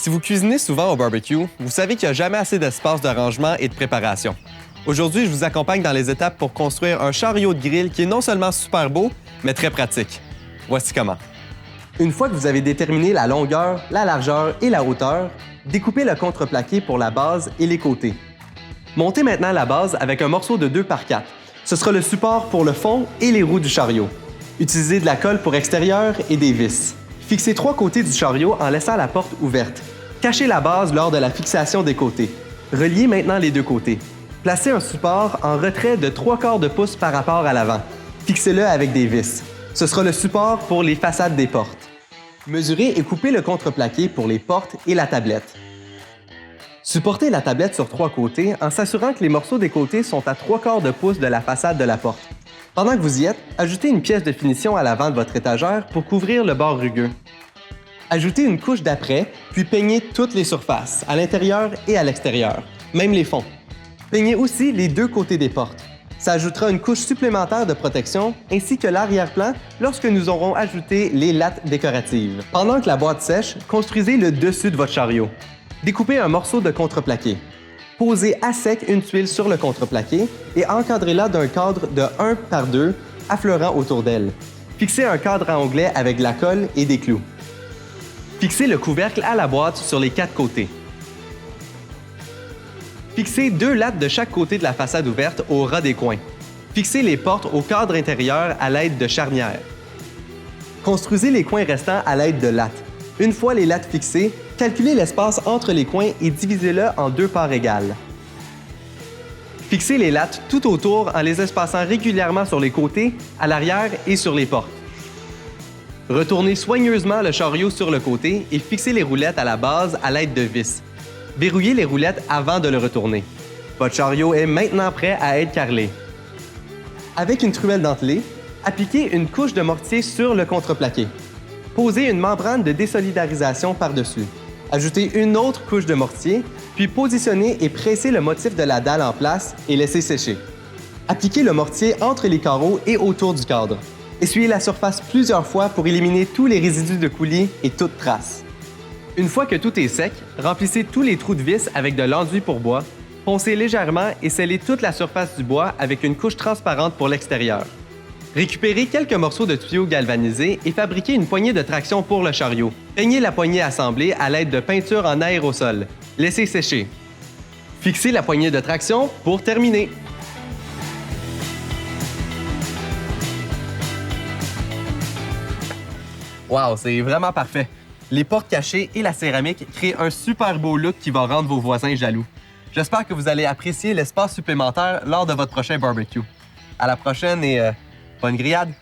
Si vous cuisinez souvent au barbecue, vous savez qu'il n'y a jamais assez d'espace de rangement et de préparation. Aujourd'hui, je vous accompagne dans les étapes pour construire un chariot de grill qui est non seulement super beau, mais très pratique. Voici comment. Une fois que vous avez déterminé la longueur, la largeur et la hauteur, découpez le contreplaqué pour la base et les côtés. Montez maintenant la base avec un morceau de 2 par 4. Ce sera le support pour le fond et les roues du chariot. Utilisez de la colle pour extérieur et des vis. Fixez 3 côtés du chariot en laissant la porte ouverte. Cachez la base lors de la fixation des côtés. Reliez maintenant les 2 côtés. Placez un support en retrait de 3/4 de pouce par rapport à l'avant. Fixez-le avec des vis. Ce sera le support pour les façades des portes. Mesurez et coupez le contreplaqué pour les portes et la tablette. Supportez la tablette sur 3 côtés en s'assurant que les morceaux des côtés sont à 3/4 de pouce de la façade de la porte. Pendant que vous y êtes, ajoutez une pièce de finition à l'avant de votre étagère pour couvrir le bord rugueux. Ajoutez une couche d'après, puis peignez toutes les surfaces, à l'intérieur et à l'extérieur, même les fonds. Peignez aussi les 2 côtés des portes. Ça ajoutera une couche supplémentaire de protection ainsi que l'arrière-plan lorsque nous aurons ajouté les lattes décoratives. Pendant que la boîte sèche, construisez le dessus de votre chariot. Découpez un morceau de contreplaqué. Posez à sec une tuile sur le contreplaqué et encadrez-la d'un cadre de 1 par 2 affleurant autour d'elle. Fixez un cadre à onglets avec de la colle et des clous. Fixez le couvercle à la boîte sur les 4 côtés. Fixez 2 lattes de chaque côté de la façade ouverte au ras des coins. Fixez les portes au cadre intérieur à l'aide de charnières. Construisez les coins restants à l'aide de lattes. Une fois les lattes fixées, calculez l'espace entre les coins et divisez-le en 2 parts égales. Fixez les lattes tout autour en les espaçant régulièrement sur les côtés, à l'arrière et sur les portes. Retournez soigneusement le chariot sur le côté et fixez les roulettes à la base à l'aide de vis. Verrouillez les roulettes avant de le retourner. Votre chariot est maintenant prêt à être carrelé. Avec une truelle dentelée, appliquez une couche de mortier sur le contreplaqué. Posez une membrane de désolidarisation par-dessus. Ajoutez une autre couche de mortier, puis positionnez et pressez le motif de la dalle en place et laissez sécher. Appliquez le mortier entre les carreaux et autour du cadre. Essuyez la surface plusieurs fois pour éliminer tous les résidus de coulis et toute trace. Une fois que tout est sec, remplissez tous les trous de vis avec de l'enduit pour bois, poncez légèrement et scellez toute la surface du bois avec une couche transparente pour l'extérieur. Récupérez quelques morceaux de tuyaux galvanisés et fabriquez une poignée de traction pour le chariot. Peignez la poignée assemblée à l'aide de peinture en aérosol. Laissez sécher. Fixez la poignée de traction pour terminer. Wow, c'est vraiment parfait! Les portes cachées et la céramique créent un super beau look qui va rendre vos voisins jaloux. J'espère que vous allez apprécier l'espace supplémentaire lors de votre prochain barbecue. À la prochaine et bonne grillade!